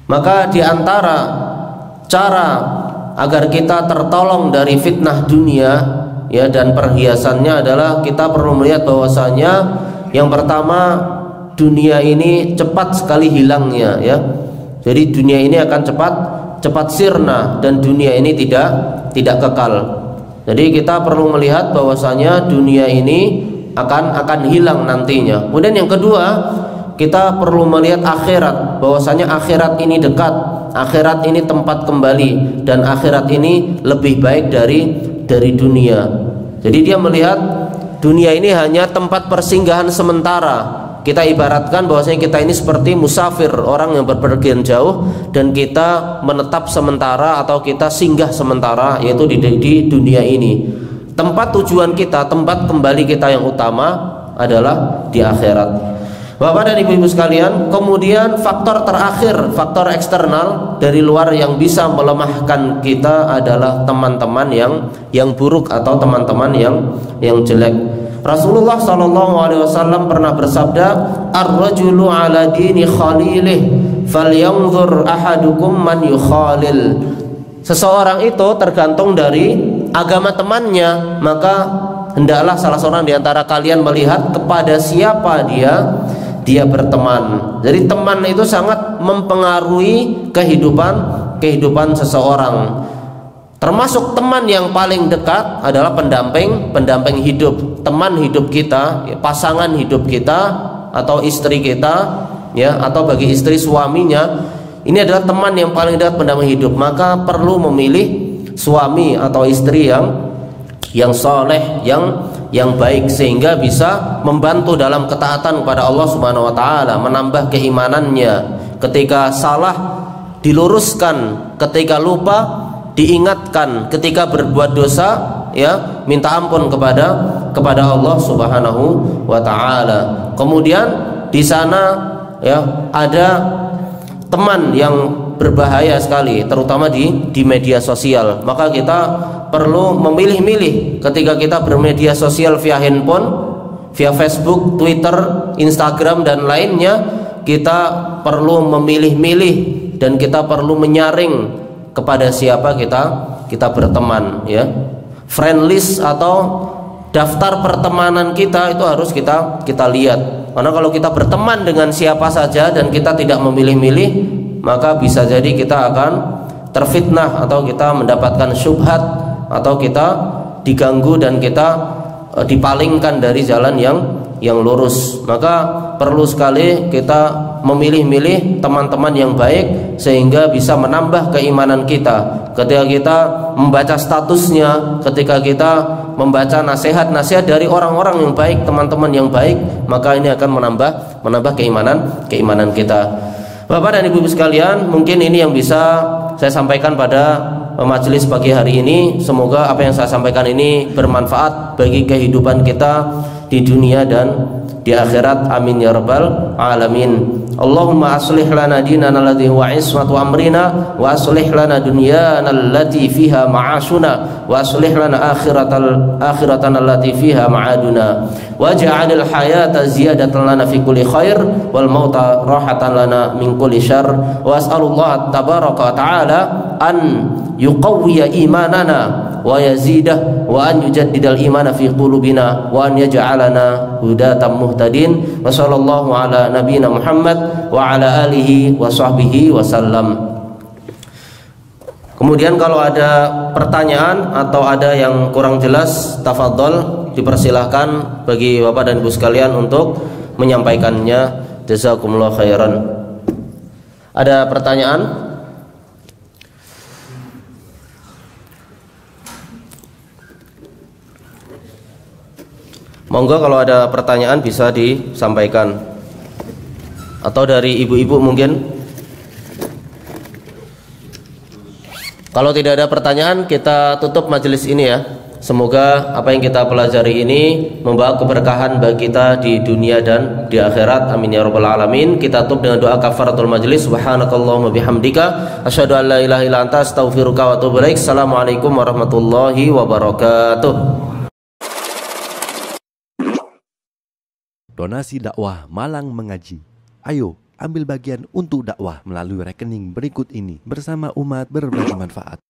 Speaker 1: maka di antara cara agar kita tertolong dari fitnah dunia ya dan perhiasannya adalah kita perlu melihat bahwasanya yang pertama, dunia ini cepat sekali hilangnya ya. Jadi dunia ini akan cepat sirna, dan dunia ini tidak kekal. Jadi kita perlu melihat bahwasanya dunia ini akan hilang nantinya. Kemudian yang kedua, kita perlu melihat akhirat, bahwasanya akhirat ini dekat, akhirat ini tempat kembali, dan akhirat ini lebih baik dari dunia. Jadi dia melihat dunia ini hanya tempat persinggahan sementara. Kita ibaratkan bahwasanya kita ini seperti musafir, orang yang berpergian jauh, dan kita menetap sementara atau kita singgah sementara, yaitu di dunia ini. Tempat tujuan kita, tempat kembali kita yang utama adalah di akhirat. Bapak dan ibu-ibu sekalian, kemudian faktor terakhir, faktor eksternal dari luar yang bisa melemahkan kita adalah teman-teman yang buruk atau teman-teman yang jelek. Rasulullah SAW pernah bersabda, ar-rajulu ala dini khalilih falyanzur ahadukum man yukhalil. Seseorang itu tergantung dari agama temannya, maka hendaklah salah seorang di antara kalian melihat kepada siapa dia berteman. Jadi teman itu sangat mempengaruhi kehidupan seseorang. Termasuk teman yang paling dekat adalah pendamping hidup, teman hidup kita, pasangan hidup kita, atau istri kita, ya, atau bagi istri suaminya. Ini adalah teman yang paling dekat, pendamping hidup. Maka perlu memilih suami atau istri yang soleh, yang baik, sehingga bisa membantu dalam ketaatan kepada Allah Subhanahu wa taala, menambah keimanannya. Ketika salah diluruskan, ketika lupa diingatkan, ketika berbuat dosa ya minta ampun kepada Allah Subhanahu wa taala. Kemudian di sana ya ada teman yang berbahaya sekali, terutama di media sosial. Maka kita perlu memilih-milih ketika kita bermedia sosial via handphone, via Facebook, Twitter, Instagram dan lainnya. Kita perlu memilih-milih dan kita perlu menyaring kepada siapa kita berteman ya. Friend list atau daftar pertemanan kita itu harus kita lihat. Karena kalau kita berteman dengan siapa saja dan kita tidak memilih-milih, maka bisa jadi kita akan terfitnah atau kita mendapatkan syubhat atau kita diganggu dan kita dipalingkan dari jalan yang lurus. Maka perlu sekali kita memilih-milih teman-teman yang baik sehingga bisa menambah keimanan kita. Ketika kita membaca statusnya, ketika kita membaca nasihat-nasihat dari orang-orang yang baik, teman-teman yang baik, maka ini akan menambah keimanan kita. Bapak dan Ibu sekalian, mungkin ini yang bisa saya sampaikan pada majelis pagi hari ini. Semoga apa yang saya sampaikan ini bermanfaat bagi kehidupan kita di dunia dan di akhirat. Amin ya rabbal alamin. Allahumma aslih lana dinana alladhi huwa ismatu amrina, wa aslih lana dunyana allati fiha ma'ashuna, wa aslih lana akhiratana allati fiha ma'aduna, waj'alil hayata ziyadatan lana fi kulli khair wal mauta rahatan lana min kulli syarr. Wa as'alullah tabaraka wa ta'ala an yuqawwiya imanana wa yazidah wa an yujaddidal imana fi qulubina wa an yaj'alana hudatan muhtadin. Wa sallallahu ala nabiyyina Muhammad wa ala alihi wa sahbihi wasallam. Kemudian kalau ada pertanyaan atau ada yang kurang jelas, tafadhol, dipersilahkan bagi Bapak dan Ibu sekalian untuk menyampaikannya. Jazakumullah khairan. Ada pertanyaan? Monggo kalau ada pertanyaan bisa disampaikan. Atau dari ibu-ibu mungkin? Kalau tidak ada pertanyaan, kita tutup majelis ini ya. Semoga apa yang kita pelajari ini membawa keberkahan bagi kita di dunia dan di akhirat. Amin ya rabbal alamin. Kita tutup dengan doa kafaratul majelis. Subhanakallahumma bihamdika asyhadu an la ilaha illa anta astaghfiruka wa atubu ilaik. Assalamualaikum warahmatullahi wabarakatuh.
Speaker 2: Donasi dakwah Malang Mengaji. Ayo ambil bagian untuk dakwah melalui rekening berikut ini bersama umat berbagi manfaat.